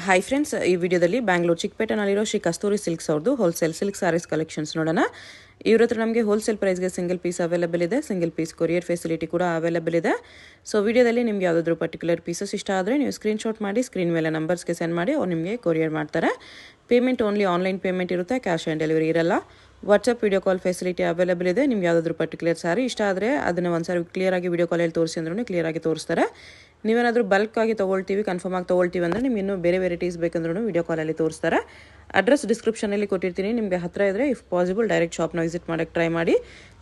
Hi friends, ಈ ವಿಡಿಯೋದಲ್ಲಿ ಬ್ಯಾಂಗ್ಳೂರು ಚಿಕ್ಕಪೇಟೆನಲ್ಲಿರೋ ಶ್ರೀ ಕಸ್ತೂರಿ silks ಅವ್ರದ್ದು ಹೋಲ್ಸೇಲ್ ಸಿಲ್ಕ್ ಸಾರೀಸ್ ಕಲೆಕ್ಷನ್ಸ್ ನೋಡೋಣ. ಇವ್ರ ಹತ್ರ ನಮಗೆ ಹೋಲ್ಸೇಲ್ ಪ್ರೈಸ್ಗೆ ಸಿಂಗಲ್ ಪೀಸ್ ಅವೈಲೇಬಲ್ ಇದೆ, ಸಿಂಗಲ್ ಪೀಸ್ ಕೊರಿಯರ್ ಫೆಸಿಲಿಟಿ ಕೂಡ ಅವೈಲೇಬಲ್ ಇದೆ. ಸೊ ವಿಡಿಯೋದಲ್ಲಿ ನಿಮ್ಗೆ ಯಾವುದಾದ್ರೂ ಪರ್ಟಿಕ್ಯುಲರ್ ಪೀಸಸ್ ಇಷ್ಟ ಆದರೆ ನೀವು ಸ್ಕ್ರೀನ್ಶಾಟ್ ಮಾಡಿ ಸ್ಕ್ರೀನ್ ಮೇಲೆ ನಂಬರ್ಸ್ಗೆ ಸೆಂಡ್ ಮಾಡಿ ಅವ್ರು ನಿಮಗೆ ಕೊರಿಯರ್ ಮಾಡ್ತಾರೆ. ಪೇಮೆಂಟ್ ಓನ್ಲಿ ಆನ್ಲೈನ್ ಪೇಮೆಂಟ್ ಇರುತ್ತೆ, ಕ್ಯಾಶ್ ಆನ್ ಡೆಲಿವರಿ ಇರಲ್ಲ. WhatsApp video call facility available ಇದೆ. ನಿಮ್ಗೆ ಯಾವುದಾದ್ರೂ ಪರ್ಟಿಕ್ಯುಲರ್ ಸಾರಿ ಇಷ್ಟ ಆದರೆ ಅದನ್ನು ಒಂದ್ಸಾರಿ ಕ್ಲಿಯರಾಗಿ ವಿಡಿಯೋ ಕಾಲಲ್ಲಿ ತೋರಿಸಿ ಅಂದ್ರೂ ಕ್ಲಿಯರಾಗಿ ತೋರಿಸ್ತಾರೆ. ನೀವೇನಾದರೂ ಬಲ್ಕ್ ಆಗಿ ತೊಗೊಳ್ತೀವಿ, ಕನ್ಫರ್ಮ್ ಆಗಿ ತೊಗೊಳ್ತೀವಿ ಅಂದರೆ ನಿಮ್ಗೆ ಇನ್ನೂ ಬೇರೆ ವೆರೈಟೀಸ್ ಬೇಕಂದ್ರೂ ವಿಡಿಯೋ ಕಾಲಲ್ಲಿ ತೋರಿಸ್ತಾರೆ. ಅಡ್ರೆಸ್ ಡಿಸ್ಕ್ರಿಪ್ಷನಲ್ಲಿ ಕೊಟ್ಟಿರ್ತೀನಿ, ನಿಮಗೆ ಹತ್ತಿರ ಇದ್ದರೆ ಇಫ್ ಪಾಸಿಬಲ್ ಡೈರೆಕ್ಟ್ ಶಾಪ್ನ ವಿಸಿಟ್ ಮಾಡೋಕ್ಕೆ ಟ್ರೈ ಮಾಡಿ.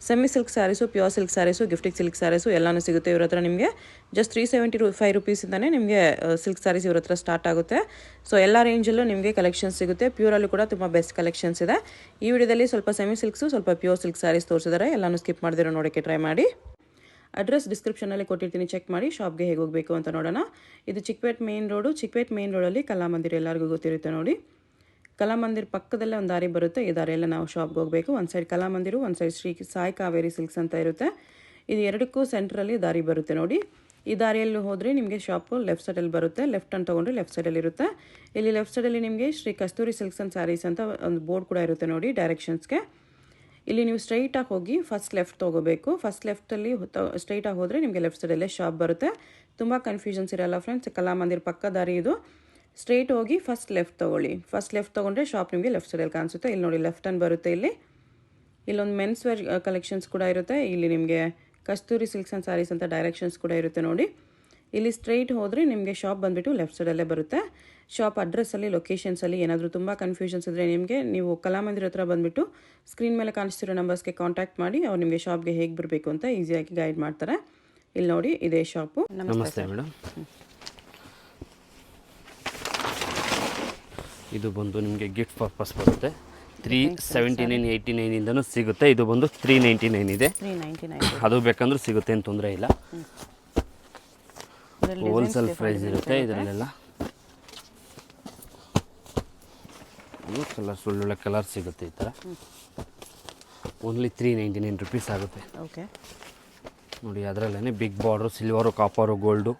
Semi silk saris, pure silk saris, gifting silk saris ಎಲ್ಲನೂ ಸಿಗುತ್ತೆ ಇವ್ರ ಹತ್ರ. ನಿಮಗೆ ಜಸ್ಟ್ 375 ರುಪೀಸಿಂದನೇ ನಿಮಗೆ ಸಿಲ್ಕ್ ಸ್ಯಾರೀಸ್ ಇವ್ರ ಹತ್ರ ಸ್ಟಾರ್ಟ್ ಆಗುತ್ತೆ. ಸೊ ಎಲ್ಲ ರೇಂಜಲ್ಲೂ ನಿಮಗೆ ಕಲೆಕ್ಷನ್ಸ್ ಸಿಗುತ್ತೆ. ಪ್ಯೂರಲ್ಲೂ ಕೂಡ ತುಂಬ ಬೆಸ್ಟ್ ಕಲೆಕ್ಷನ್ಸ್ ಇದೆ. ಈ ವಿಡಿಯೋದಲ್ಲಿ ಸ್ವಲ್ಪ ಸೆಮಿ ಸಿಲ್ಕ್ಸು, ಸ್ವಲ್ಪ ಪ್ಯೂರ್ ಸಿಲ್ಕ್ ಸ್ಯಾರೀಸ್ ತೋರಿಸಿದ್ದಾರೆ. ಎಲ್ಲನೂ ಸ್ಕಿಪ್ ಮಾಡಿದಿರೋ ನೋಡೋಕ್ಕೆ ಟ್ರೈ ಮಾಡಿ. ಅಡ್ರೆಸ್ ಡಿಸ್ಕ್ರಿಪ್ಷನಲ್ಲಿ ಕೊಟ್ಟಿರ್ತೀನಿ, ಚೆಕ್ ಮಾಡಿ. ಶಾಪ್ಗೆ ಹೇಗೆ ಹೋಗಬೇಕು ಅಂತ ನೋಡೋಣ. ಇದು Chickpet main road. Chickpet main ರೋಡಲ್ಲಿ ಕಲಾಮಂದಿರ ಎಲ್ಲರಿಗೂ ಗೊತ್ತಿರುತ್ತೆ ನೋಡಿ. ಕಲಾಮಂದಿರ ಪಕ್ಕದಲ್ಲೇ ಒಂದು ದಾರಿ ಬರುತ್ತೆ. ಈ ದಾರಿಯೆಲ್ಲ ನಾವು ಶಾಪ್ಗೆ ಹೋಗಬೇಕು. ಒಂದು ಸೈಡ್ ಕಲಾಮಂದಿರು, ಒಂದು ಸೈಡ್ ಶ್ರೀ ಸಾಯಿ ಕಾವೇರಿ ಸಿಲ್ಕ್ಸ್ ಅಂತ ಇರುತ್ತೆ. ಇದು ಎರಡಕ್ಕೂ ಸೆಂಟ್ರಲ್ಲಿ ದಾರಿ ಬರುತ್ತೆ ನೋಡಿ. ಈ ದಾರಿಯಲ್ಲಿ ಹೋದರೆ ನಿಮಗೆ ಶಾಪು ಲೆಫ್ಟ್ ಸೈಡಲ್ಲಿ ಬರುತ್ತೆ. ಲೆಫ್ಟ್ ಅಂತ ತೊಗೊಂಡ್ರೆ ಲೆಫ್ಟ್ ಸೈಡಲ್ಲಿ ಇರುತ್ತೆ. ಇಲ್ಲಿ ಲೆಫ್ಟ್ ಸೈಡಲ್ಲಿ ನಿಮಗೆ ಶ್ರೀ ಕಸ್ತೂರಿ ಸಿಲ್ಕ್ಸ್ ಆ್ಯಂಡ್ ಸ್ಯಾರೀಸ್ ಅಂತ ಒಂದು ಬೋರ್ಡ್ ಕೂಡ ಇರುತ್ತೆ ನೋಡಿ ಡೈರೆಕ್ಷನ್ಸ್ಗೆ. ಇಲ್ಲಿ ನೀವು ಸ್ಟ್ರೈಟಾಗಿ ಹೋಗಿ ಫಸ್ಟ್ ಲೆಫ್ಟ್ ತೊಗೋಬೇಕು. ಫಸ್ಟ್ ಲೆಫ್ಟಲ್ಲಿ ಸ್ಟ್ರೈಟಾಗಿ ಹೋದರೆ ನಿಮಗೆ ಲೆಫ್ಟ್ ಸೈಡಲ್ಲೇ ಶಾಪ್ ಬರುತ್ತೆ. ತುಂಬ ಕನ್ಫ್ಯೂಷನ್ಸ್ ಇರಲ್ಲ ಫ್ರೆಂಡ್ಸ್. ಕಲಾಮಂದಿರ ಪಕ್ಕ ದಾರಿ ಇದು. ಸ್ಟ್ರೈಟ್ ಹೋಗಿ ಫಸ್ಟ್ ಲೆಫ್ಟ್ ತೊಗೊಳ್ಳಿ. ಫಸ್ಟ್ ಲೆಫ್ಟ್ ತೊಗೊಂಡ್ರೆ ಶಾಪ್ ನಿಮಗೆ ಲೆಫ್ಟ್ ಸೈಡಲ್ಲಿ ಕಾಣಿಸುತ್ತೆ. ಇಲ್ಲಿ ನೋಡಿ ಲೆಫ್ಟ್ ಹ್ಯಾಂಡ್ ಬರುತ್ತೆ. ಇಲ್ಲೊಂದು ಮೆನ್ಸ್ ವೇರ್ ಕಲೆಕ್ಷನ್ಸ್ ಕೂಡ ಇರುತ್ತೆ. ಇಲ್ಲಿ ನಿಮಗೆ ಕಸ್ತೂರಿ ಸಿಲ್ಕ್ಸ್ ಆ್ಯಂಡ್ ಸ್ಯಾರೀಸ್ ಅಂತ ಡೈರೆಕ್ಷನ್ಸ್ ಕೂಡ ಇರುತ್ತೆ ನೋಡಿ. ಇಲ್ಲಿ ಸ್ಟ್ರೈಟ್ ಹೋದರೆ ನಿಮಗೆ ಶಾಪ್ ಬಂದುಬಿಟ್ಟು ಲೆಫ್ಟ್ ಸೈಡಲ್ಲೇ ಬರುತ್ತೆ. ಶಾಪ್ ಅಡ್ರೆಸ್ಸಲ್ಲಿ, ಲೊಕೇಶನ್ಸಲ್ಲಿ ಏನಾದರೂ ತುಂಬ ಕನ್ಫ್ಯೂಷನ್ಸ್ ಇದ್ದರೆ ನೀವು ಕಲಾಮಂದಿರ ಹತ್ರ ಬಂದುಬಿಟ್ಟು ಸ್ಕ್ರೀನ್ ಮೇಲೆ ಕಾಣಿಸ್ತಿರೋ ನಂಬರ್ಸ್ಗೆ ಕಾಂಟ್ಯಾಕ್ಟ್ ಮಾಡಿ. ಅವ್ರು ನಿಮಗೆ ಶಾಪ್ಗೆ ಹೇಗೆ ಬರಬೇಕು ಅಂತ ಈಸಿಯಾಗಿ ಗೈಡ್ ಮಾಡ್ತಾರೆ. ಇಲ್ಲಿ ನೋಡಿ, ಇದೇ ಶಾಪು. ನಮಸ್ತೆ ಮೇಡಮ್. ಇದು ಬಂದು ನಿಮಗೆ ಗಿಫ್ಟ್ ಪರ್ಪಸ್ ಬರುತ್ತೆ. 379.89 ಸಿಗುತ್ತೆ. ಇದು ಬಂದು 399 ಇದೆ. ಅದು ಬೇಕಂದ್ರೂ ಸಿಗುತ್ತೆ, ಏನು ತೊಂದರೆ ಇಲ್ಲ. ಹೋಲ್ಸೇಲ್ ಪ್ರೈಸ್ ಇರುತ್ತೆ ಇದರಲ್ಲೆಲ್ಲ. ಕಲರ್ಸ್ ಒಳ್ಳೊಳ್ಳೆ ಕಲರ್ ಸಿಗುತ್ತೆ. ಈ ಥರ ಓನ್ಲಿ 399 ರುಪೀಸ್ ಆಗುತ್ತೆ. ಓಕೆ ನೋಡಿ, ಅದರಲ್ಲೇ big border, silver, copper, gold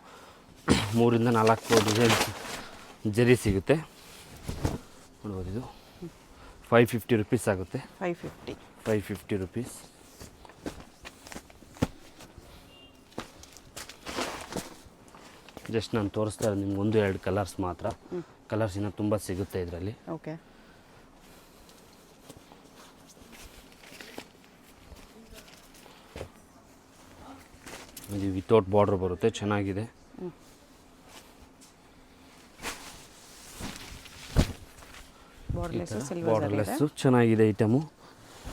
3 ಇಂದ 4 ಡಿಸೈನ್ಸ್ ಜರಿ ಸಿಗುತ್ತೆ. ನೋಡ್ಬೋದು, ಇದು 550 ರುಪೀಸ್ ಆಗುತ್ತೆ. 550 ರುಪೀಸ್. ಜಸ್ಟ್ ನಾನು ತೋರಿಸ್ತಾ ಇರೋದು ನಿಮ್ಗೆ 1-2 ಕಲರ್ಸ್ ಮಾತ್ರ. ಕಲರ್ಸ್ ಇನ್ನೂ ತುಂಬ ಸಿಗುತ್ತೆ ಇದರಲ್ಲಿ. ಓಕೆ, ಇದು ವಿತೌಟ್ ಬಾರ್ಡರ್ ಬರುತ್ತೆ, ಚೆನ್ನಾಗಿದೆ. ಬಾರ್ಡರ್ಲೆಸ್ಸು ಚೆನ್ನಾಗಿದೆ ಐಟಮು.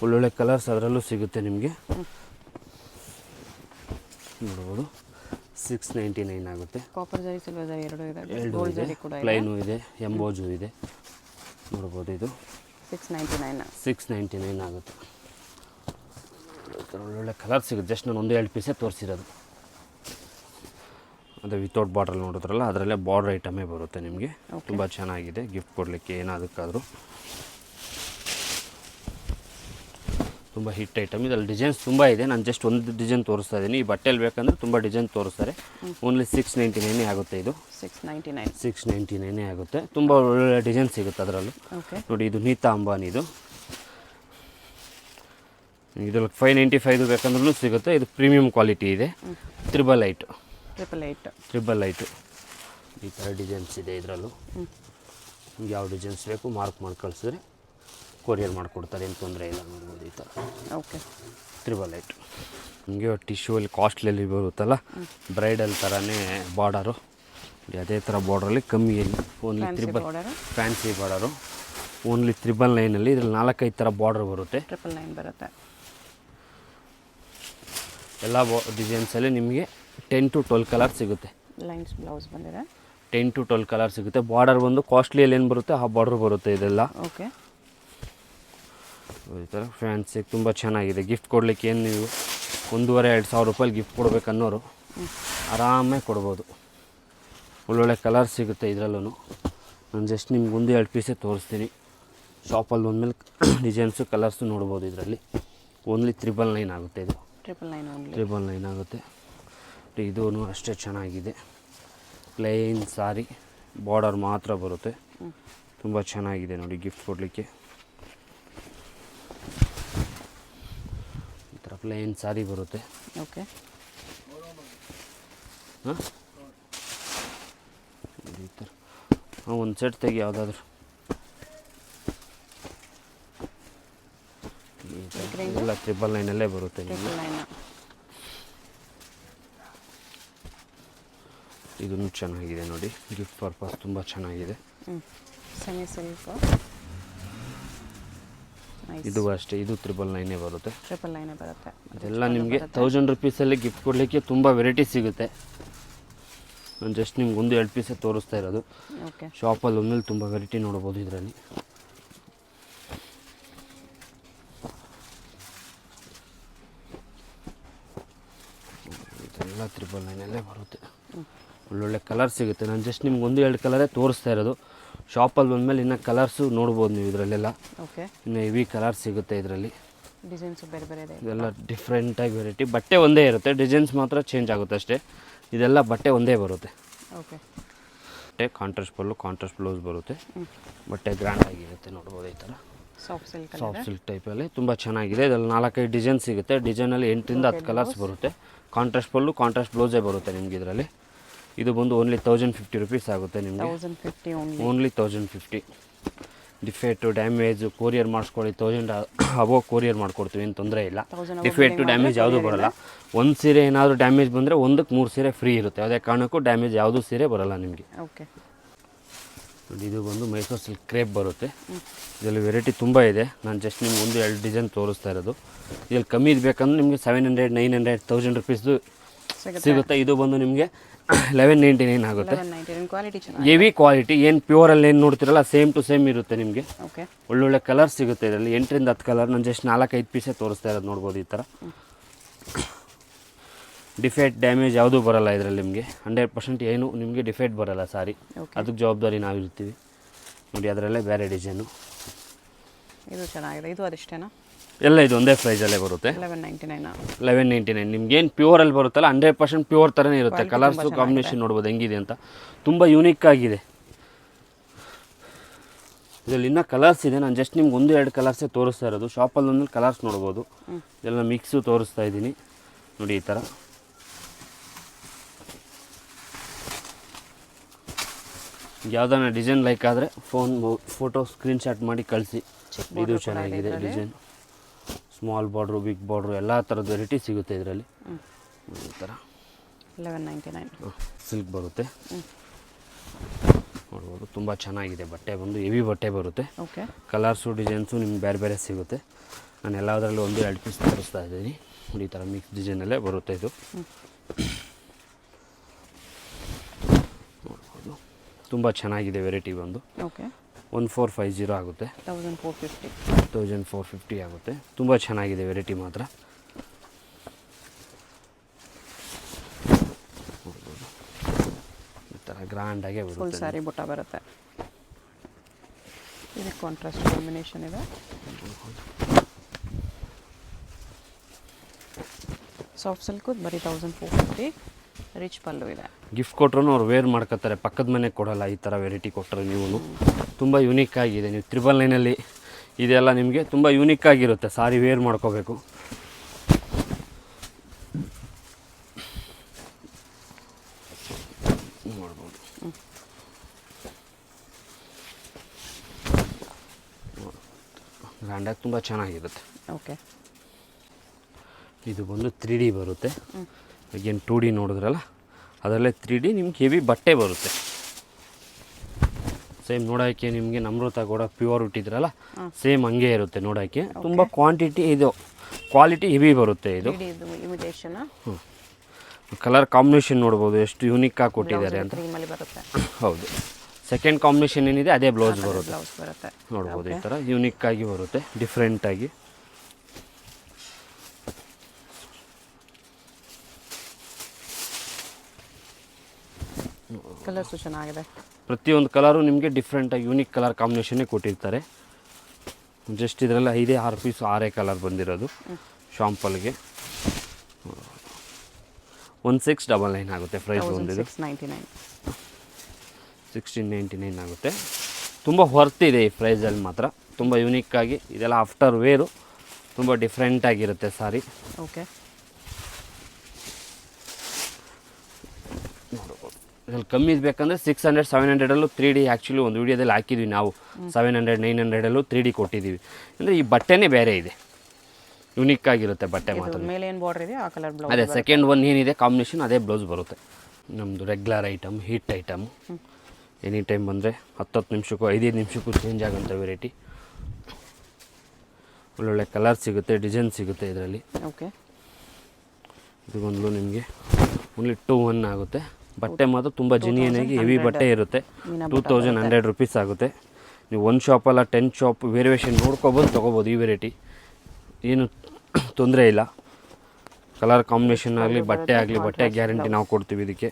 ಒಳ್ಳೊಳ್ಳೆ ಕಲರ್ಸ್ ಅದರಲ್ಲೂ ಸಿಗುತ್ತೆ ನಿಮಗೆ. ನೋಡ್ಬೋದು, 699 ಆಗುತ್ತೆ. ಕಾಪರ್ ಜರಿ, ಸಿಲ್ವರ್ ಜರಿ ಎರಡೂ ಇದೆ. ಪ್ಲೈನು ಇದೆ, ಎಂಬೋಜು ಇದೆ. ನೋಡ್ಬೋದು, ಇದು 699 ಆಗುತ್ತೆ. ಒಳ್ಳೊಳ್ಳೆ ಕಲರ್ ಸಿಗುತ್ತೆ. ಜಸ್ಟ್ ನಾನು 1-2 ಪೀಸೇ ತೋರಿಸಿರೋದು. ಅದು ವಿತೌಟ್ ಬಾರ್ಡ್ರಲ್ಲಿ ನೋಡಿದ್ರಲ್ಲ, ಅದರಲ್ಲೇ ಬಾರ್ಡರ್ ಐಟಮೇ ಬರುತ್ತೆ ನಿಮಗೆ. ತುಂಬ ಚೆನ್ನಾಗಿದೆ ಗಿಫ್ಟ್ ಕೊಡಲಿಕ್ಕೆ ಏನಾದಕ್ಕಾದರೂ. ತುಂಬ ಹಿಟ್ ಐಟಮ್. ಇದರಲ್ಲಿ ಡಿಸೈನ್ಸ್ ತುಂಬ ಇದೆ. ನಾನು ಜಸ್ಟ್ ಒಂದು ಡಿಸೈನ್ ತೋರಿಸ್ತಾ ಇದ್ದೀನಿ. ಈ ಬಟ್ಟೆಯಲ್ಲಿ ಬೇಕಂದರೆ ತುಂಬ ಡಿಸೈನ್ ತೋರಿಸ್ತಾರೆ. ಓನ್ಲಿ 699 ಆಗುತ್ತೆ. ಇದು 699 ಆಗುತ್ತೆ. ತುಂಬ ಒಳ್ಳೊಳ್ಳೆ ಡಿಸೈನ್ ಸಿಗುತ್ತೆ ಅದರಲ್ಲೂ. ನೋಡಿ, ಇದು ನೀತಾ ಅಂಬಾನಿದು. ಇದರಲ್ಲಿ 595 ಬೇಕಂದ್ರೂ ಸಿಗುತ್ತೆ. ಇದು ಪ್ರೀಮಿಯಂ ಕ್ವಾಲಿಟಿ ಇದೆ. 888 ಈ ಥರ ಡಿಸೈನ್ಸ್ ಇದೆ ಇದರಲ್ಲೂ. ನಿಮ್ಗೆ ಯಾವ ಡಿಸೈನ್ಸ್ ಬೇಕು ಮಾರ್ಕ್ ಮಾಡಿ ಕಳಿಸಿದ್ರೆ ಕೊರಿಯರ್ ಮಾಡಿಕೊಡ್ತಾರೆ, ಏನು ತೊಂದರೆ ಇಲ್ಲ. ನೋಡ್ಬೋದು, ಈ ಥರ 888. ನಿಮಗೆ ಟಿಶ್ಯೂಲ್ಲಿ ಕಾಸ್ಟ್ಲಿಯಲ್ಲಿ ಬರುತ್ತಲ್ಲ, ಬ್ರೈಡಲ್ ಥರನೇ ಬಾರ್ಡರು. ಅದೇ ಥರ ಬಾರ್ಡ್ರಲ್ಲಿ ಕಮ್ಮಿಯಲ್ಲಿ ಓನ್ಲಿ ಫ್ಯಾನ್ಸಿ ಬಾರ್ಡರು. ಓನ್ಲಿ 999 ಇದರಲ್ಲಿ 4-5 ಥರ ಬಾರ್ಡರ್ ಬರುತ್ತೆ. 999 ಬರುತ್ತೆ. ಎಲ್ಲ ಡಿಸೈನ್ಸಲ್ಲಿ ನಿಮಗೆ 10 to 12 ಕಲರ್ ಸಿಗುತ್ತೆ. ಲೈನ್ಸ್ ಬ್ಲೌಸ್ ಬಂದಿದೆ. 10 to 12 ಕಲರ್ ಸಿಗುತ್ತೆ. ಬಾರ್ಡರ್ ಬಂದು ಕಾಸ್ಟ್ಲಿಯಲ್ಲಿ ಏನು ಬರುತ್ತೆ ಆ ಬಾರ್ಡರ್ ಬರುತ್ತೆ ಇದೆಲ್ಲ. ಓಕೆ, ಈ ಥರ ಫ್ಯಾನ್ಸಿಗೆ ತುಂಬ ಚೆನ್ನಾಗಿದೆ. ಗಿಫ್ಟ್ ಕೊಡಲಿಕ್ಕೆ ಏನು ನೀವು 1,500-2,000 ರೂಪಾಯಿ ಗಿಫ್ಟ್ ಕೊಡಬೇಕನ್ನೋರು ಆರಾಮಾಗಿ ಕೊಡ್ಬೋದು. ಒಳ್ಳೊಳ್ಳೆ ಕಲರ್ ಸಿಗುತ್ತೆ ಇದರಲ್ಲೂ. ನಾನು ಜಸ್ಟ್ ನಿಮ್ಗೆ 1-2 ಪೀಸೇ ತೋರಿಸ್ತೀನಿ. ಶಾಪಲ್ಲಿ ಬಂದಮೇಲೆ ಡಿಸೈನ್ಸು ಕಲರ್ಸು ನೋಡ್ಬೋದು. ಇದರಲ್ಲಿ ಓನ್ಲಿ 999 ಆಗುತ್ತೆ. ಇದು 999 ಆಗುತ್ತೆ. ಇದೂ ಅಷ್ಟೇ ಚೆನ್ನಾಗಿದೆ. ಪ್ಲೇನ್ ಸಾರಿ, ಬಾರ್ಡರ್ ಮಾತ್ರ ಬರುತ್ತೆ. ತುಂಬ ಚೆನ್ನಾಗಿದೆ ನೋಡಿ ಗಿಫ್ಟ್ ಕೊಡಲಿಕ್ಕೆ. ಈ ಥರ ಪ್ಲೇನ್ ಸಾರಿ ಬರುತ್ತೆ. ಓಕೆ, ಹಾಂ ಈ ಥರ ಒಂದು ಸೆಟ್ ತೆಗಿ ಯಾವುದಾದ್ರೂ. ಎಲ್ಲ 999 ಬರುತ್ತೆ ನಿಮಗೆ. ಇದನ್ನು ಚೆನ್ನಾಗಿದೆ ನೋಡಿ, ಗಿಫ್ಟ್ ಪರ್ಪಸ್ ತುಂಬ ಚೆನ್ನಾಗಿದೆ. ಸೆಮಿ ಸಿಲ್ಕ್ ಇದು ಅಷ್ಟೇ, ಇದು 999 ಬರುತ್ತೆ. 999 ಬರುತ್ತೆ. ಅದೆಲ್ಲ ನಿಮಗೆ 1000 ರುಪೀಸಲ್ಲಿ ಗಿಫ್ಟ್ ಕೊಡಲಿಕ್ಕೆ ತುಂಬ ವೆರೈಟಿ ಸಿಗುತ್ತೆ. ನಾನು ಜಸ್ಟ್ ನಿಮ್ಗೆ 1-2 ಪೀಸೇ ತೋರಿಸ್ತಾ ಇರೋದು. ಓಕೆ, ಶಾಪಲ್ಲಿ ಒಂದಲ್ಲಿ ತುಂಬ ವೆರೈಟಿ ನೋಡ್ಬೋದು ಇದರಲ್ಲಿ. ಇದೆಲ್ಲ 999 ಬರುತ್ತೆ. ಒಳ್ಳೊಳ್ಳೆ ಕಲರ್ ಸಿಗುತ್ತೆ. ನಾನು ಜಸ್ಟ್ ನಿಮ್ಗೆ 1-2 ಕಲರೇ ತೋರಿಸ್ತಾ ಇರೋದು. ಶಾಪಲ್ಲಿ ಬಂದಮೇಲೆ ಇನ್ನು ಕಲರ್ಸು ನೋಡ್ಬೋದು ನೀವು ಇದರಲ್ಲೆಲ್ಲ. ಓಕೆ, ಇನ್ನು ಹೆವಿ ಕಲರ್ ಸಿಗುತ್ತೆ ಇದರಲ್ಲಿ. ಡಿಸೈನ್ಸು ಬೇರೆ ಬೇರೆ ಇದೆ. ಇದೆಲ್ಲ ಡಿಫ್ರೆಂಟಾಗಿ ವೆರೈಟಿ. ಬಟ್ಟೆ ಒಂದೇ ಇರುತ್ತೆ, ಡಿಸೈನ್ಸ್ ಮಾತ್ರ ಚೇಂಜ್ ಆಗುತ್ತೆ ಅಷ್ಟೇ. ಇದೆಲ್ಲ ಬಟ್ಟೆ ಒಂದೇ ಬರುತ್ತೆ. ಓಕೆ, ಬಟ್ಟೆ ಕಾಂಟ್ರಾಸ್ಟ್ ಪಲ್ಲು, ಕಾಂಟ್ರಾಸ್ಟ್ ಬ್ಲೌಸ್ ಬರುತ್ತೆ. ಬಟ್ಟೆ ಗ್ರ್ಯಾಂಡ್ ಆಗಿರುತ್ತೆ ನೋಡ್ಬೋದು. ಈ ಥರ ಸಾಫ್ಟ್ ಸಿಲ್ಕ್ ಸಾಫ್ಟ್ ಸಿಲ್ಕ್ ಟೈಪಲ್ಲಿ ತುಂಬ ಚೆನ್ನಾಗಿದೆ. ಇದರಲ್ಲಿ 4-5 ಡಿಸೈನ್ ಸಿಗುತ್ತೆ. ಡಿಸೈನಲ್ಲಿ 8ರಿಂದ 10 ಕಲರ್ಸ್ ಬರುತ್ತೆ. ಕಾಂಟ್ರಾಸ್ಟ್ ಪಲ್ಲು, ಕಾಂಟ್ರಾಸ್ಟ್ ಬ್ಲೌಸೇ ಬರುತ್ತೆ ನಿಮ್ಗೆ ಇದರಲ್ಲಿ. ಇದು ಬಂದು ಓನ್ಲಿ 1050 ರುಪೀಸ್ ಆಗುತ್ತೆ ನಿಮಗೆ. 1050 ಓನ್ಲಿ 1050. ಡಿಫೆಕ್ಟು ಡ್ಯಾಮೇಜು ಕೊರಿಯರ್ ಮಾಡಿಸ್ಕೊಳ್ಳಿ, 1000 ಅಬೋ ಕೊರಿಯರ್ ಮಾಡಿಕೊಡ್ತೀವಿ, ಏನು ತೊಂದರೆ ಇಲ್ಲ. ಡಿಫೆಕ್ಟು ಡ್ಯಾಮೇಜ್ ಯಾವುದೂ ಬರೋಲ್ಲ. ಒಂದು ಸೀರೆ ಏನಾದರೂ ಡ್ಯಾಮೇಜ್ ಬಂದರೆ 1ಕ್ಕೆ 3 ಸೀರೆ ಫ್ರೀ ಇರುತ್ತೆ. ಯಾವುದೇ ಕಾರಣಕ್ಕೂ ಡ್ಯಾಮೇಜ್ ಯಾವುದೂ ಸೀರೆ ಬರೋಲ್ಲ ನಿಮಗೆ. ಓಕೆ, ಇದು ಬಂದು ಮೈಸೂರು ಸಿಲ್ಕ್ ಕ್ರೇಪ್ ಬರುತ್ತೆ. ಇದರಲ್ಲಿ ವೆರೈಟಿ ತುಂಬ ಇದೆ. ನಾನು ಜಸ್ಟ್ ನಿಮ್ಗೆ 1-2 ಡಿಸೈನ್ ತೋರಿಸ್ತಾ ಇರೋದು. ಇದರಲ್ಲಿ ಕಮ್ಮಿ ಬೇಕಂದ್ರೆ ನಿಮಗೆ 700, 900, 1000 ರುಪೀಸ್ದು ಸಿಗುತ್ತೆ. ಇದು ಬಂದು ನಿಮಗೆ 1199 ಆಗುತ್ತೆ. Quality heavy quality. ಏನು ಪ್ಯೂರಲ್ಲಿ ಏನು ನೋಡ್ತಿರಲ್ಲ ಸೇಮ್ ಟು ಸೇಮ್ ಇರುತ್ತೆ ನಿಮಗೆ. ಓಕೆ, ಒಳ್ಳೊಳ್ಳೆ ಕಲರ್ ಸಿಗುತ್ತೆ ಇದರಲ್ಲಿ. 8ರಿಂದ 10 ಕಲರ್. ನಾನು ಜಸ್ಟ್ 4-5 ಪೀಸೇ ತೋರಿಸ್ತಾ ಇರೋದು ನೋಡ್ಬೋದು. ಈ ಥರ ಡಿಫೆಕ್ಟ್ ಡ್ಯಾಮೇಜ್ ಯಾವುದೂ ಬರೋಲ್ಲ ಇದರಲ್ಲಿ ನಿಮಗೆ. 100% ಏನು ನಿಮಗೆ ಡಿಫೆಕ್ಟ್ ಬರೋಲ್ಲ ಸಾರಿ. ಅದಕ್ಕೆ ಜವಾಬ್ದಾರಿ ನಾವಿರ್ತೀವಿ ನೋಡಿ. ಅದರಲ್ಲೇ ಬೇರೆ ಡಿಸೈನು. ಇದು ಚೆನ್ನಾಗಿದೆ. ಇದು ಅದಷ್ಟೇನಾ? ಎಲ್ಲ ಇದು ಒಂದೇ ಪ್ರೈಸಲ್ಲೇ ಬರುತ್ತೆ. 1199. ನಿಮ್ಗೇನು ಪ್ಯೂರಲ್ಲಿ ಬರುತ್ತಲ್ಲ 100% ಪ್ಯೂರ್ ಥರನೇ ಇರುತ್ತೆ. ಕಲರ್ಸು ಕಾಂಬಿನೇಷನ್ ನೋಡ್ಬೋದು ಹೆಂಗಿದೆ ಅಂತ. ತುಂಬ ಯೂನಿಕ್ ಆಗಿದೆ. ಇದರಲ್ಲಿ ಇನ್ನೂ ಕಲರ್ಸ್ ಇದೆ. ನಾನು ಜಸ್ಟ್ ನಿಮ್ಗೆ 1-2 ಕಲರ್ಸೇ ತೋರಿಸ್ತಾ ಇರೋದು. ಶಾಪಲ್ಲಿ ಒಂದು ಕಲರ್ಸ್ ನೋಡ್ಬೋದು. ಇದೆಲ್ಲ ಮಿಕ್ಸು ತೋರಿಸ್ತಾ ಇದ್ದೀನಿ ನೋಡಿ. ಈ ಥರ ಯಾವುದಾನ ಡಿಸೈನ್ ಲೈಕ್ ಆದರೆ ಫೋಟೋ ಸ್ಕ್ರೀನ್ಶಾಟ್ ಮಾಡಿ ಕಳಿಸಿ. ಇದು ಚೆನ್ನಾಗಿದೆ design. Small border, big border ಎಲ್ಲ ಥರದ ವೆರೈಟಿ ಸಿಗುತ್ತೆ ಇದರಲ್ಲಿ. ಈ ಥರ 1199 ಸಿಲ್ಕ್ ಬರುತ್ತೆ ನೋಡ್ಬೋದು. ತುಂಬ ಚೆನ್ನಾಗಿದೆ ಬಟ್ಟೆ ಬಂದು. ಹೆವಿ ಬಟ್ಟೆ ಬರುತ್ತೆ. ಓಕೆ, ಕಲರ್ಸು ಡಿಸೈನ್ಸು ನಿಮ್ಗೆ ಬೇರೆ ಬೇರೆ ಸಿಗುತ್ತೆ. ನಾನು ಎಲ್ಲದರಲ್ಲೂ 1-2 ಪೀಸ್ ತೋರಿಸ್ತಾ ಇದ್ದೀನಿ ನೋಡಿ. ಈ ಥರ ಮಿಕ್ಸ್ ಡಿಸೈನಲ್ಲೇ ಬರುತ್ತೆ ಇದು. ನೋಡ್ಬೋದು ತುಂಬ ಚೆನ್ನಾಗಿದೆ ವೆರೈಟಿ ಬಂದು. ಓಕೆ, 1450 ಆಗುತ್ತೆ. 1450 ಆಗುತ್ತೆ. ತುಂಬ ಚೆನ್ನಾಗಿದೆ ವೆರೈಟಿ ಮಾತ್ರ. ಈ ಥರ ಗ್ರ್ಯಾಂಡಾಗೆ ಫುಲ್ ಬರುತ್ತೆ. ಸ್ಯಾರಿ ಬುಟ್ಟ ಬರುತ್ತೆ. ಇದು ಕಾಂಟ್ರಾಸ್ಟ್ ಕಾಂಬಿನೇಷನ್ ಇದೆ. ಸಾಫ್ಟ್ ಸಿಲ್ಕು ಬರೀ 1450. ರಿಚ್ ಪಲ್ಲು ಇದೆ. ಗಿಫ್ಟ್ ಕೊಟ್ರೂ ಅವ್ರು ವೇರ್ ಮಾಡ್ಕೋತಾರೆ. ಪಕ್ಕದ ಮನೆಗೆ ಕೊಡೋಲ್ಲ ಈ ಥರ ವೆರೈಟಿ ಕೊಟ್ಟರೆ ನೀವು. ತುಂಬ ಯೂನಿಕ್ ಆಗಿದೆ. ನೀವು 999 ಇದೆಲ್ಲ ನಿಮಗೆ ತುಂಬ ಯೂನಿಕ್ ಆಗಿರುತ್ತೆ. ಸಾರಿ ವೇರ್ ಮಾಡ್ಕೋಬೇಕು. ನೋಡ್ಬೋದು. ಗ್ರ್ಯಾಂಡಾಗಿ ತುಂಬ ಚೆನ್ನಾಗಿರುತ್ತೆ. ಓಕೆ, ಇದು ಬಂದು 3D ಬರುತ್ತೆ. ಏನು 2D ನೋಡಿದ್ರಲ್ಲ ಅದರಲ್ಲೇ 3D ನಿಮ್ಗೆ ಹೆವಿ ಬಟ್ಟೆ ಬರುತ್ತೆ. ಸೇಮ್ ನೋಡೋಕ್ಕೆ ನಿಮಗೆ ನಮ್ರತ ಕೂಡ ಪ್ಯೂರ್ ಇಟ್ಟಿದ್ರಲ್ಲ ಸೇಮ್ ಹಂಗೆ ಇರುತ್ತೆ ನೋಡೋಕ್ಕೆ. ತುಂಬ ಕ್ವಾಂಟಿಟಿ ಇದು ಕ್ವಾಲಿಟಿ ಹೆವಿ ಬರುತ್ತೆ ಇದು. ಇಮಿಟೇಷನ್. ಕಲರ್ ಕಾಂಬಿನೇಷನ್ ನೋಡ್ಬೋದು ಎಷ್ಟು ಯೂನಿಕ್ ಆಗಿ ಕೊಟ್ಟಿದ್ದಾರೆ ಅಂತ. ಹೌದು, ಸೆಕೆಂಡ್ ಕಾಂಬಿನೇಷನ್ ಏನಿದೆ ಅದೇ ಬ್ಲೌಸ್ ಬರುತ್ತೆ ನೋಡ್ಬೋದು. ಈ ಥರ ಯೂನಿಕ್ ಆಗಿ ಬರುತ್ತೆ, ಡಿಫ್ರೆಂಟಾಗಿ. ಕಲರ್ಸು ಚೆನ್ನಾಗಿದೆ. ಪ್ರತಿಯೊಂದು ಕಲರು ನಿಮಗೆ ಡಿಫ್ರೆಂಟಾಗಿ ಯೂನಿಕ್ ಕಲರ್ ಕಾಂಬಿನೇಷನ್ನೇ ಕೊಟ್ಟಿರ್ತಾರೆ. ಜಸ್ಟ್ ಇದರಲ್ಲಿ 5-6 ಪೀಸ್ 6 ಕಲರ್ ಬಂದಿರೋದು ಶಾಂಪಲ್ಗೆ. 1699 ಆಗುತ್ತೆ ಪ್ರೈಸ್ ಬಂದಿದ್ದು. 1699 ಆಗುತ್ತೆ. ತುಂಬ ವರ್ತ್ ಇದೆ ಈ ಪ್ರೈಸಲ್ಲಿ ಮಾತ್ರ, ತುಂಬ ಯೂನಿಕ್ಕಾಗಿ ಇದೆಲ್ಲ ಆಫ್ಟರ್ ವೇರು ತುಂಬ ಡಿಫ್ರೆಂಟಾಗಿರುತ್ತೆ ಸಾರಿ. ಓಕೆ, ಇದ್ರಲ್ಲಿ ಕಮ್ಮಿ ಬೇಕಂದರೆ 600 700 3D ಆ್ಯಕ್ಚುಲಿ ಒಂದು ವೀಡಿಯೋದಲ್ಲಿ ಹಾಕಿದ್ವಿ ನಾವು. 700 900 3D ಕೊಟ್ಟಿದ್ದೀವಿ. ಅಂದರೆ ಈ ಬಟ್ಟೆನೇ ಬೇರೆ ಇದೆ, ಯುನಿಕ್ ಆಗಿರುತ್ತೆ ಬಟ್ಟೆ ಮಾತ್ರ. ಮೇಲೆ ಏನು ಬಾರ್ಡರ್ ಇದೆ ಆ ಕಲರ್ ಬ್ಲೌಸ್. ಅದೇ ಸೆಕೆಂಡ್ ಒನ್ ಏನಿದೆ ಕಾಂಬಿನೇಷನ್ ಅದೇ ಬ್ಲೌಸ್ ಬರುತ್ತೆ. ನಮ್ಮದು regular item, hit item. Any time ಬಂದರೆ 10 ನಿಮಿಷಕ್ಕೂ 5 ನಿಮಿಷಕ್ಕೂ ಚೇಂಜ್ ಆಗೋಂಥ ವೆರೈಟಿ. ಒಳ್ಳೊಳ್ಳೆ ಕಲರ್ ಸಿಗುತ್ತೆ, ಡಿಸೈನ್ ಸಿಗುತ್ತೆ ಇದರಲ್ಲಿ. ಓಕೆ, ಇದೊಂದು ನಿಮಗೆ ಓನ್ಲಿ 2-1 ಆಗುತ್ತೆ. ಬಟ್ಟೆ ಮಾತ್ರ ತುಂಬ ಜೆನ್ಯೂನಾಗಿ ಹೆವಿ ಬಟ್ಟೆ ಇರುತ್ತೆ. 2100 ರುಪೀಸ್ ಆಗುತ್ತೆ. ನೀವು ಒಂದು ಶಾಪಲ್ಲ 10 ಶಾಪ್ ವೇರಿಯೇಷನ್ ನೋಡ್ಕೊಬೋದು, ತೊಗೋಬೋದು. ಈ ವೆರೈಟಿ ಏನು ತೊಂದರೆ ಇಲ್ಲ. ಕಲರ್ ಕಾಂಬಿನೇಷನ್ ಆಗಲಿ ಬಟ್ಟೆ ಆಗಲಿ, ಬಟ್ಟೆ ಗ್ಯಾರಂಟಿ ನಾವು ಕೊಡ್ತೀವಿ ಇದಕ್ಕೆ.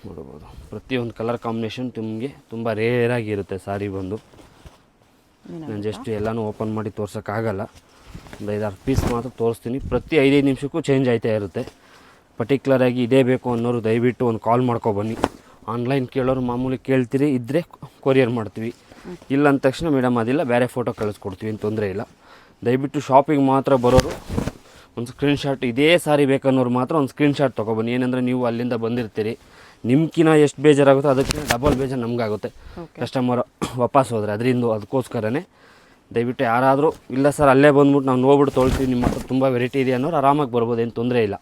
ನೋಡ್ಬೋದು ಪ್ರತಿಯೊಂದು ಕಲರ್ ಕಾಂಬಿನೇಷನ್ ನಿಮಗೆ ತುಂಬ ರೇರಾಗಿರುತ್ತೆ ಸಾರಿ ಬಂದು. ನಾನು ಜಸ್ಟ್ ಎಲ್ಲನೂ ಓಪನ್ ಮಾಡಿ ತೋರ್ಸೋಕ್ಕಾಗಲ್ಲ, ಒಂದು 5-6 ಪೀಸ್ ಮಾತ್ರ ತೋರಿಸ್ತೀನಿ. ಪ್ರತಿ 5 ನಿಮಿಷಕ್ಕೂ ಚೇಂಜ್ ಆಯ್ತಾ ಇರುತ್ತೆ. ಪರ್ಟಿಕ್ಯುಲರಾಗಿ ಇದೇ ಬೇಕು ಅನ್ನೋರು ದಯವಿಟ್ಟು ಒಂದು ಕಾಲ್ ಮಾಡ್ಕೊಬನ್ನಿ. ಆನ್ಲೈನ್ ಕೇಳೋರು ಮಾಮೂಲಿ ಕೇಳ್ತೀರಿ, ಇದ್ದರೆ ಕೊರಿಯರ್ ಮಾಡ್ತೀವಿ. ಇಲ್ಲ ಅಂದ ತಕ್ಷಣ ಮೇಡಮ್ ಅದಿಲ್ಲ ಬೇರೆ ಫೋಟೋ ಕಳಿಸ್ಕೊಡ್ತೀವಿ, ಏನು ತೊಂದರೆ ಇಲ್ಲ. ದಯವಿಟ್ಟು ಶಾಪಿಗೆ ಮಾತ್ರ ಬರೋರು ಒಂದು ಸ್ಕ್ರೀನ್ಶಾಟ್, ಇದೇ ಸಾರಿ ಬೇಕನ್ನೋರು ಮಾತ್ರ ಒಂದು ಸ್ಕ್ರೀನ್ಶಾಟ್ ತೊಗೊಬನ್ನಿ. ಏನಂದರೆ ನೀವು ಅಲ್ಲಿಂದ ಬಂದಿರ್ತೀರಿ, ನಿಮ್ಗಿನ ಎಷ್ಟು ಬೇಜಾರಾಗುತ್ತೋ ಅದಕ್ಕಿಂತ ಡಬಲ್ ಬೇಜಾರು ನಮಗಾಗುತ್ತೆ ಕಸ್ಟಮರ್ ವಾಪಸ್ ಹೋದರೆ. ಅದಕ್ಕೋಸ್ಕರನೇ ದಯವಿಟ್ಟು ಯಾರಾದರೂ ಇಲ್ಲ ಸರ್ ಅಲ್ಲೇ ಬಂದ್ಬಿಟ್ಟು ನಾವು ನೋಡ್ಬಿಟ್ಟು ತೊಳ್ತೀವಿ, ನಿಮ್ಮ ಹತ್ರ ತುಂಬ ವೆರೈಟಿ ಇದೆ ಅನ್ನೋರು ಆರಾಮಾಗಿ ಬರ್ಬೋದು, ಏನು ತೊಂದರೆ ಇಲ್ಲ.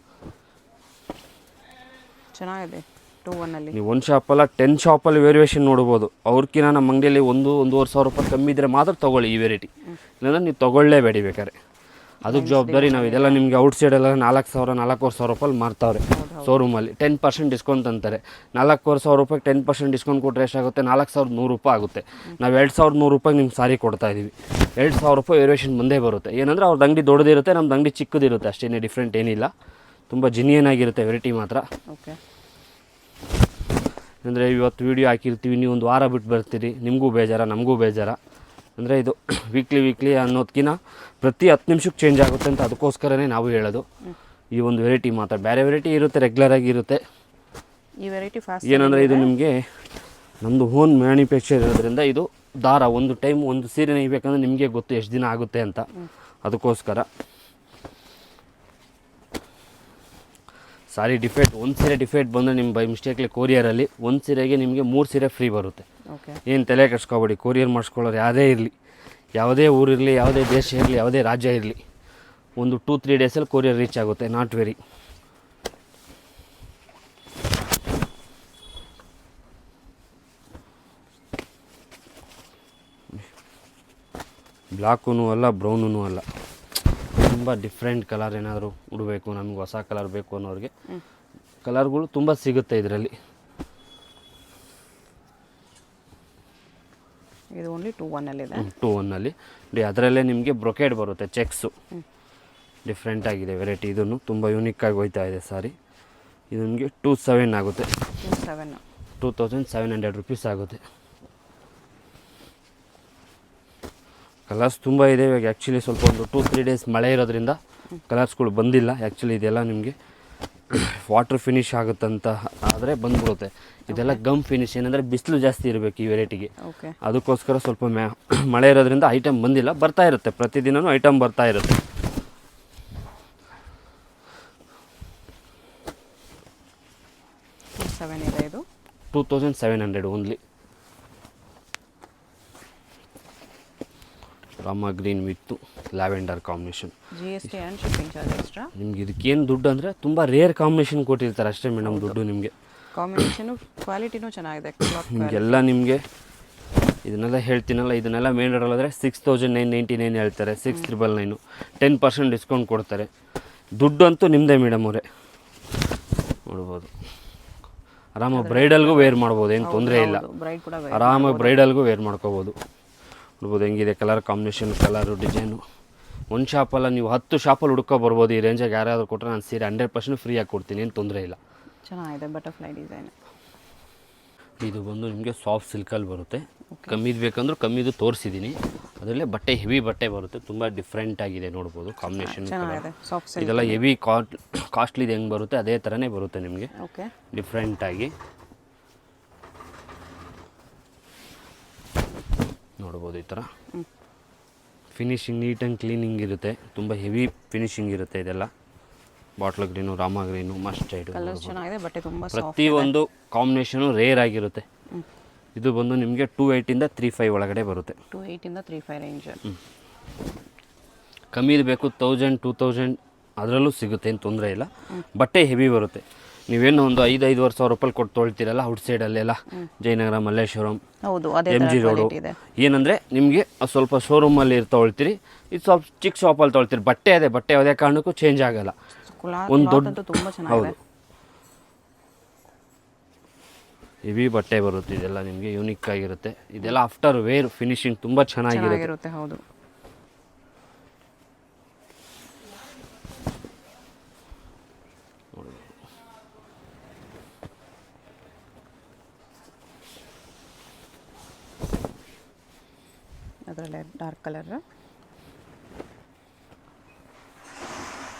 ಚೆನ್ನಾಗಿದೆ 2-1 ನೀವು ಒಂದು ಶಾಪಲ್ಲ 10 ಶಾಪಲ್ಲಿ ವೇರಿಯೇಷನ್ ನೋಡ್ಬೋದು. ಅವ್ರಕ್ಕಿಂತ ನಮ್ಮ ಅಂಗಡಿಯಲ್ಲಿ 1-1.5 ರೂಪಾಯಿ ಕಮ್ಮಿ ಇದ್ದರೆ ಮಾತ್ರ ತೊಗೊಳ್ಳಿ ಈ ವೆರೈಟಿ, ಇಲ್ಲಾಂದ್ರೆ ನೀವು ತೊಗೊಳ್ಳೇಬೇಡಿ ಬೇಕಾದ್ರೆ. ಅದಕ್ಕೆ ಜವಾಬ್ದಾರಿ ನಾವು. ಇದೆಲ್ಲ ನಿಮಗೆ ಔಟ್ಸೈಡೆಲ್ಲ 4,000 4,500 ರೂಪಾಯಿ ಮಾರ್ತಾವ್ರೆ ಶೋರೂಮಲ್ಲಿ. 10% ಡಿಸ್ಕೌಂಟ್ ಅಂತಾರೆ. 4,500 ರೂಪಾಯಿಗೆ 10% ಡಿಸ್ಕೌಂಟ್ ಕೊಟ್ಟರೆ ಎಷ್ಟಾಗುತ್ತೆ? 4,100 ರೂಪಾಯಿ ಆಗುತ್ತೆ. ನಾವು 2,100 ರೂಪಾಯಿಗೆ ನಿಮ್ಗೆ ಸಾರಿ ಕೊಡ್ತಾಯಿದ್ದೀವಿ. 2,000 ರೂಪಾಯಿ ವೇರಿಯೇಷನ್ ಬಂದೇ ಬರುತ್ತೆ. ಏನಂದರೆ ಅವ್ರದ್ದು ಅಂಗಡಿ ದೊಡ್ಡದಿರುತ್ತೆ, ನಮ್ಮದು ಅಂಗಡಿ ಚಿಕ್ಕದಿರುತ್ತೆ, ಅಷ್ಟೇನೇ ಡಿಫ್ರೆಂಟ್ ಏನಿಲ್ಲ. ತುಂಬ ಜೆನ್ಯೂನ್ ಆಗಿರುತ್ತೆ ವೆರೈಟಿ ಮಾತ್ರ. ಓಕೆ, ಅಂದರೆ ಇವತ್ತು ವೀಡಿಯೋ ಹಾಕಿರ್ತೀವಿ, ನೀವು ಒಂದು ವಾರ ಬಿಟ್ಟು ಬರ್ತೀರಿ, ನಿಮಗೂ ಬೇಜಾರ ನಮಗೂ ಬೇಜಾರ. ಅಂದರೆ ಇದು ವೀಕ್ಲಿ ಅನ್ನೋದಕ್ಕಿಂತ ಪ್ರತಿ 10 ನಿಮಿಷಕ್ಕೆ ಚೇಂಜ್ ಆಗುತ್ತೆ ಅಂತ, ಅದಕ್ಕೋಸ್ಕರನೇ ನಾವು ಹೇಳೋದು. ಈ ಒಂದು ವೆರೈಟಿ ಮಾತ್ರ ಬೇರೆ ವೆರೈಟಿ ಇರುತ್ತೆ, ರೆಗ್ಯುಲರಾಗಿ ಇರುತ್ತೆ. ಈ ವೆರೈಟಿ ಫಾಸ್ಟ್ ಏನಂದರೆ ಇದು ನಿಮಗೆ ನಮ್ಮದು ಓನ್ ಮ್ಯಾನುಫ್ಯಾಕ್ಚರ್ ಇರೋದ್ರಿಂದ ಇದು ದಾರ ಒಂದು ಟೈಮ್ ಒಂದು ಸೀರೆ ನೇಯ್ಬೇಕಂದ್ರೆ ನಿಮಗೆ ಗೊತ್ತು ಎಷ್ಟು ದಿನ ಆಗುತ್ತೆ ಅಂತ, ಅದಕ್ಕೋಸ್ಕರ. ಸಾರಿ ಡಿಫೆಕ್ಟ್, ಒಂದು ಸೀರೆ ಡಿಫೆಕ್ಟ್ ಬಂದರೆ ನಿಮ್ಮ ಬೈ ಮಿಸ್ಟೇಕ್ಲಿ ಕೊರಿಯರಲ್ಲಿ ಒಂದು ಸೀರೆಗೆ ನಿಮಗೆ 3 ಸೀರೆ ಫ್ರೀ ಬರುತ್ತೆ. ಓಕೆ, ಏನು ತಲೆ ಕೆಡ್ಸ್ಕೊಬೇಡಿ. ಕೊರಿಯರ್ ಮಾಡಿಸ್ಕೊಳ್ಳೋರು ಯಾರೇ ಇರಲಿ, ಯಾವುದೇ ಊರಿರಲಿ, ಯಾವುದೇ ದೇಶ ಇರಲಿ, ಯಾವುದೇ ರಾಜ್ಯ ಇರಲಿ, ಒಂದು 2-3 ಡೇಸಲ್ಲಿ ಕೊರಿಯರ್ ರೀಚ್ ಆಗುತ್ತೆ. Not very. ಬ್ಲಾಕೂ ಅಲ್ಲ, ಬ್ರೌನೂ ಅಲ್ಲ, ತುಂಬ ಡಿಫ್ರೆಂಟ್ ಕಲರ್ ಏನಾದರೂ ಉಡಬೇಕು, ನಮಗೆ ಹೊಸ ಕಲರ್ ಬೇಕು ಅನ್ನೋರಿಗೆ ಕಲರ್ಗಳು ತುಂಬ ಸಿಗುತ್ತೆ ಇದರಲ್ಲಿ. ಇದು ಓನ್ಲಿ 2-1 ಇದೆ. 2-1 ಅದರಲ್ಲೇ ನಿಮಗೆ ಬ್ರೊಕೇಡ್ ಬರುತ್ತೆ, ಚೆಕ್ಸು ಡಿಫ್ರೆಂಟ್ ಆಗಿದೆ ವೆರೈಟಿ. ಇದನ್ನು ತುಂಬ ಯೂನಿಕ್ಕಾಗಿ ಹೋಯ್ತಾ ಇದೆ ಸಾರಿ. ಇದು ನಿಮಗೆ 27 ಆಗುತ್ತೆ. 2,700 ರುಪೀಸ್ ಆಗುತ್ತೆ. ಕಲರ್ಸ್ ತುಂಬ ಇದೆ. ಇವಾಗ ಆ್ಯಕ್ಚುಲಿ ಸ್ವಲ್ಪ ಒಂದು 2-3 ಡೇಸ್ ಮಳೆ ಇರೋದ್ರಿಂದ ಕಲರ್ಸ್ಗಳು ಬಂದಿಲ್ಲ. ಆ್ಯಕ್ಚುಲಿ ಇದೆಲ್ಲ ನಿಮಗೆ ವಾಟರ್ ಫಿನಿಶ್ ಆಗುತ್ತಂತ ಆದರೆ ಬಂದ್ಬಿಡುತ್ತೆ. ಇದೆಲ್ಲ ಗಮ್ ಫಿನಿಶ್, ಏನಂದರೆ ಬಿಸಿಲು ಜಾಸ್ತಿ ಇರಬೇಕು ಈ ವೆರೈಟಿಗೆ. ಅದಕ್ಕೋಸ್ಕರ ಸ್ವಲ್ಪ ಮಳೆ ಇರೋದ್ರಿಂದ ಐಟಮ್ ಬಂದಿಲ್ಲ. ಬರ್ತಾ ಇರುತ್ತೆ, ಪ್ರತಿದಿನವೂ ಐಟಮ್ ಬರ್ತಾ ಇರುತ್ತೆ. ಇದು 2,700 only. Rama green with lavender combination. GST and shipping charge extra. ನಿಮ್ಗೆ ಇದಕ್ಕೇನು ದುಡ್ಡು ಅಂದರೆ ತುಂಬ ರೇರ್ ಕಾಂಬಿನೇಷನ್ ಕೊಟ್ಟಿರ್ತಾರೆ ಅಷ್ಟೇ ಮೇಡಮ್. ದುಡ್ಡು ನಿಮಗೆ ಕಾಂಬಿನೇಷನು ಕ್ವಾಲಿಟಿನೂ ಚೆನ್ನಾಗಿದೆ. ನಿಮಗೆಲ್ಲ ನಿಮಗೆ ಇದನ್ನೆಲ್ಲ ಹೇಳ್ತೀನಲ್ಲ, ಇದನ್ನೆಲ್ಲ ಮೇನ್ ರೋಡ್ ಆದರೆ 6,999 ಹೇಳ್ತಾರೆ, 6,999. 10% ಡಿಸ್ಕೌಂಟ್ ಕೊಡ್ತಾರೆ. ದುಡ್ಡು ಅಂತೂ ನಿಮ್ಮದೇ ಮೇಡಮ್ ಅವರೇ. ನೋಡ್ಬೋದು, ಆರಾಮಾಗಿ ಬ್ರೈಡಲ್ಗೂ ವೇರ್ ಮಾಡ್ಬೋದು, ಏನು ತೊಂದರೆ ಇಲ್ಲ. ಆರಾಮಾಗಿ ಬ್ರೈಡಲ್ಗೂ ವೇರ್ ಮಾಡ್ಕೋಬೋದು. ನೋಡ್ಬೋದು ಹೆಂಗಿದೆ ಕಲರ್ ಕಾಂಬಿನೇಷನ್, ಕಲರು ಡಿಸೈನು. ಒಂದು ಶಾಪಲ್ಲ, ನೀವು 10 ಶಾಪಲ್ಲಿ ಹುಡ್ಕೊ ಬರ್ಬೋದು. ಈ ರೇಂಜಾಗಿ ಯಾರಾದರೂ ಕೊಟ್ಟರೆ ನಾನು ಸೀರೆ 100% ಫ್ರೀಯಾಗಿ ಕೊಡ್ತೀನಿ, ಏನು ತೊಂದರೆ ಇಲ್ಲ. ಚೆನ್ನಾಗಿದೆ ಬಟರ್ಫ್ಲೈ ಡಿಸೈನ್. ಇದು ಬಂದು ನಿಮಗೆ ಸಾಫ್ಟ್ ಸಿಲ್ಕಲ್ಲಿ ಬರುತ್ತೆ. ಕಮ್ಮಿದು ಬೇಕಂದ್ರೂ ಕಮ್ಮಿದು ತೋರಿಸಿದ್ದೀನಿ. ಅದರಲ್ಲೇ ಬಟ್ಟೆ ಹೆವಿ ಬಟ್ಟೆ ಬರುತ್ತೆ, ತುಂಬ ಡಿಫ್ರೆಂಟ್ ಆಗಿದೆ. ನೋಡ್ಬೋದು ಕಾಂಬಿನೇಷನ್. ಇದೆಲ್ಲ ಹೆವಿ ಕಾಸ್ಟ್ಲಿದು ಹೆಂಗೆ ಬರುತ್ತೆ ಅದೇ ಥರನೇ ಬರುತ್ತೆ ನಿಮಗೆ, ಡಿಫ್ರೆಂಟಾಗಿ. ನೋಡ್ಬೋದು ಈ ಥರ ಫಿನಿಶಿಂಗ್ ನೀಟ್ ಆ್ಯಂಡ್ ಕ್ಲೀನಿಂಗ್ ಇರುತ್ತೆ, ತುಂಬ ಹೆವಿ ಫಿನಿಶಿಂಗ್ ಇರುತ್ತೆ ಇದೆಲ್ಲ. Bottle green, Rama green, mustard, colours ಚೆನ್ನಾಗಿದೆ, ಬಟ್ಟೆ ತುಂಬ ಪ್ರತಿಯೊಂದು ಕಾಂಬಿನೇಷನು ರೇರ್ ಆಗಿರುತ್ತೆ. ಇದು ಬಂದು ನಿಮಗೆ 280 3.5 ಒಳಗಡೆ ಬರುತ್ತೆ. 280 3.5 ರೇಂಜ್. ಕಮ್ಮಿದು ಬೇಕು 1000 2000 ಅದರಲ್ಲೂ ಸಿಗುತ್ತೆ, ಏನು ತೊಂದರೆ ಇಲ್ಲ. ಬಟ್ಟೆ ಹೆವಿ ಬರುತ್ತೆ. ನೀವೇನು ಒಂದು 5,000 ರೂಪಾಯಿ ಕೊಟ್ಟು ತೊಳ್ತೀರಲ್ಲ ಔಟ್ಸೈಡಲ್ಲೆಲ್ಲ, ಜಯನಗರ, ಮಲ್ಲೇಶ್ವರಂ, ಹೌದು, ಅದೇ MG ರೋಡು, ಏನಂದರೆ ನಿಮಗೆ ಸ್ವಲ್ಪ ಶೋರೂಮಲ್ಲಿ ತೊಗೊಳ್ತೀರಿ, ಇದು ಸ್ವಲ್ಪ ಚಿಕ್ಕ ಶಾಪಲ್ಲಿ ತೊಳ್ತೀರಿ. ಬಟ್ಟೆ ಅದೇ, ಬಟ್ಟೆ ಯಾವುದೇ ಕಾರಣಕ್ಕೂ ಚೇಂಜ್ ಆಗಲ್ಲ. ಒಂದು ದೊಡ್ಡ ತುಂಬ ಚೆನ್ನಾಗಿದೆ, ಹೆವಿ ಬಟ್ಟೆ ಬರುತ್ತೆ. ಇದೆಲ್ಲ ನಿಮಗೆ ಯೂನಿಕ್ ಆಗಿರುತ್ತೆ. ಇದೆಲ್ಲ ಆಫ್ಟರ್ ವೇರ್ ಫಿನಿಶಿಂಗ್ ತುಂಬ ಚೆನ್ನಾಗಿರುತ್ತೆ. ಹೌದು. ಅದರಲ್ಲೇ ಡಾರ್ಕ್ ಕಲರ್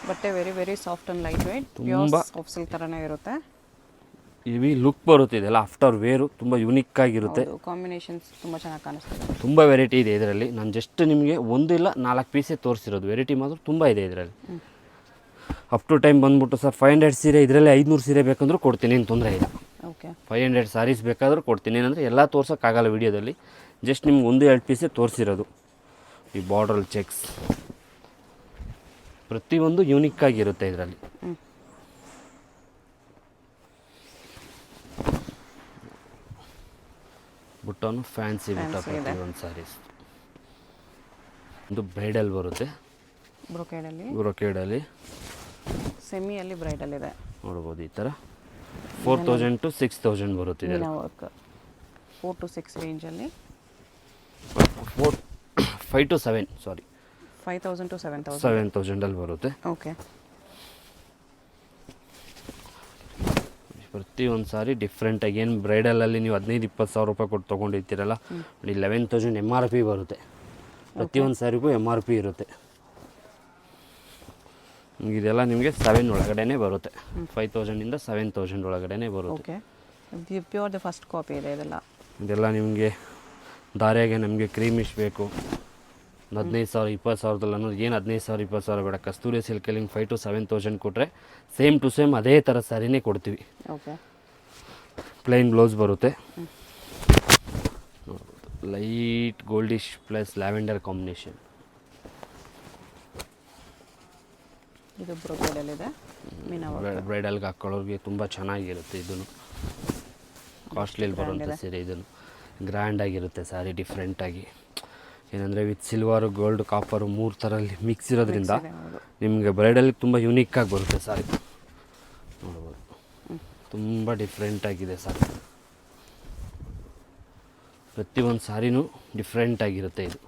ಬಟ್ಟೆ, very very soft and light weight, ತುಂಬ ಸಾಫ್ಟ್ ಸಿಲ್ಕ್ ಥರನೇ ಇರುತ್ತೆ. ಹೆವಿ ಲುಕ್ ಬರುತ್ತೆ. ಇದೆಲ್ಲ ಆಫ್ಟರ್ ವೇರು ತುಂಬ ಯೂನಿಕ್ ಆಗಿರುತ್ತೆ. ಕಾಂಬಿನೇಷನ್ಸ್ ತುಂಬ ಚೆನ್ನಾಗಿ ಕಾಣಿಸ್ತದೆ. ತುಂಬ ವೆರೈಟಿ ಇದೆ ಇದರಲ್ಲಿ. ನಾನು ಜಸ್ಟ್ ನಿಮಗೆ 1 ಇಲ್ಲ 4 ಪೀಸೇ ತೋರಿಸಿರೋದು. ವೆರೈಟಿ ಮಾತ್ರ ತುಂಬ ಇದೆ ಇದರಲ್ಲಿ. ಅಪ್ ಟು ಟೈಮ್ ಬಂದ್ಬಿಟ್ಟು ಸರ್ 500 ಸೀರೆ ಇದರಲ್ಲಿ 500 ಸೀರೆ ಬೇಕಂದ್ರೂ ಕೊಡ್ತೀನಿ, ಏನು ತೊಂದರೆ ಇಲ್ಲ. ಓಕೆ, 500 ಸಾರೀಸ್ ಬೇಕಾದರೂ ಕೊಡ್ತೀನಿ. ಏನಂದರೆ ಎಲ್ಲ ತೋರ್ಸೋಕ್ಕಾಗಲ್ಲ ವಿಡಿಯೋದಲ್ಲಿ, ಜಸ್ಟ್ ನಿಮ್ಗೆ 1-2 ಪೀಸೇ ತೋರಿಸಿರೋದು. ಈ ಬಾರ್ಡ್ರಲ್ಲಿ ಚೆಕ್ಸ್ ಪ್ರತಿಯೊಂದು ಯೂನಿಕ್ ಆಗಿರುತ್ತೆ ಇದರಲ್ಲಿ. ಬುಟ್ಟನು ಫ್ಯಾನ್ಸಿ ಬುಟ್ಟ ಪ್ರತಿಯೊಂದು ಸ್ಯಾರೀಸ್. ಇದು ಬ್ರೈಡಲ್ ಬರುತ್ತೆ, ಬ್ರೊಕೇಡಲ್ಲಿ ಸೆಮಿಯಲ್ಲಿ ಬ್ರೈಡಲ್ ಇದೆ. ನೋಡ್ಬೋದು ಈ ಥರ 4000 to 6000 ಬರುತ್ತೆ. ಇದೆ ವರ್ಕ್ 4 to 6 ರೇಂಜಲ್ಲಿ, 5 to 7 ಸಾರಿ 5000 to 7000 7000 ಬರುತ್ತೆ. ಓಕೆ, ಪ್ರತಿಯೊಂದು ಸಾರಿ ಡಿಫ್ರೆಂಟಾಗಿ. ಏನು ಬ್ರೈಡಲಲ್ಲಿ ನೀವು 15-20 ಸಾವಿರ ರೂಪಾಯಿ ಕೊಟ್ಟು ತೊಗೊಂಡಿರ್ತೀರಲ್ಲ, 11,000 MRP ಬರುತ್ತೆ. ಪ್ರತಿಯೊಂದು ಸಾರಿಗೂ MRP ಇರುತ್ತೆ. ಇದೆಲ್ಲ ನಿಮಗೆ 7 ಒಳಗಡೆ ಬರುತ್ತೆ. 5000 7,000 ಒಳಗಡೆ ಬರುತ್ತೆ. Okay, pure the first copy ಇದೆ ಇದೆಲ್ಲ. ಇದೆಲ್ಲ ನಿಮಗೆ ದಾರಿಯಾಗೆ ನಮಗೆ ಕ್ರೀಮಿಶ್ ಬೇಕು, 15,000 20,000 ಅನ್ನೋದು ಏನು 15,000 20,000 ಬೇಡ. ಕಸ್ತೂರಿ ಸಿಲ್ಕಲ್ಲಿ 5 to 7,000 ಕೊಟ್ಟರೆ ಸೇಮ್ ಟು ಸೇಮ್ ಅದೇ ಥರ ಸ್ಯಾರಿನೇ ಕೊಡ್ತೀವಿ. ಓಕೆ, ಪ್ಲೈನ್ ಬ್ಲೌಸ್ ಬರುತ್ತೆ. Light goldish plus lavender combination. ಇದು ಬ್ರೊಕೇಡಲ್ಲಿದೆ, ಬ್ರೈಡಲ್ಗೆ ಹಾಕೊಳ್ಳೋರಿಗೆ ತುಂಬ ಚೆನ್ನಾಗಿರುತ್ತೆ. ಇದನ್ನು ಕಾಸ್ಟ್ಲಿಯಲ್ಲಿ ಬರುವಂಥ ಸೀರೆ. ಇದನ್ನು ಗ್ರ್ಯಾಂಡಾಗಿರುತ್ತೆ ಸ್ಯಾರಿ, ಡಿಫ್ರೆಂಟಾಗಿ. ಏನಂದರೆ ವಿತ್ ಸಿಲ್ವರು, ಗೋಲ್ಡ್, ಕಾಪರು 3 ಥರಲ್ಲಿ ಮಿಕ್ಸ್ ಇರೋದ್ರಿಂದ ನಿಮಗೆ ಬ್ರೈಡಲ್ಗೆ ತುಂಬ ಯೂನಿಕ್ಕಾಗಿ ಬರುತ್ತೆ ಸಾರಿ. ನೋಡ್ಬೋದು, ತುಂಬ ಡಿಫ್ರೆಂಟಾಗಿದೆ ಸಾರಿ. ಪ್ರತಿಯೊಂದು ಸಾರಿನೂ ಡಿಫ್ರೆಂಟಾಗಿರುತ್ತೆ. ಇದು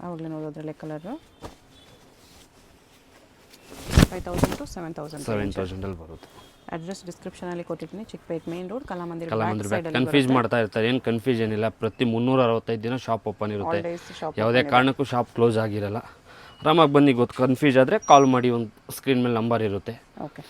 ಆವಾಗಲೇ ನೋಡೋದ್ರಲ್ಲೇ ಕಲರು 5,000 to 7,000 ಬರುತ್ತೆ. ಅಡ್ರೆಸ್ ಡಿಸ್ಕ್ರಿಪ್ಷನಲ್ಲಿ ಕೊಟ್ಟಿದ್ದೀನಿ. Chickpet main road, Kalamandira. Confuse ಮಾಡ್ತಾ ಇರ್ತಾರೆ, ಏನು ಕನ್ಫ್ಯೂಷನ್ ಇಲ್ಲ. ಪ್ರತಿ 365 ದಿನ ಶಾಪ್ ಓಪನ್ ಇರುತ್ತೆ. ಯಾವುದೇ ಕಾರಣಕ್ಕೂ ಶಾಪ್ ಕ್ಲೋಸ್ ಆಗಿರಲ್ಲ. ಆರಾಮಾಗಿ ಬನ್ನಿ. ಕನ್ಫ್ಯೂಸ್ ಆದರೆ ಕಾಲ್ ಮಾಡಿ, ಒಂದು ಸ್ಕ್ರೀನ್ ಮೇಲೆ ನಂಬರ್ ಇರುತ್ತೆ. ಓಕೆ.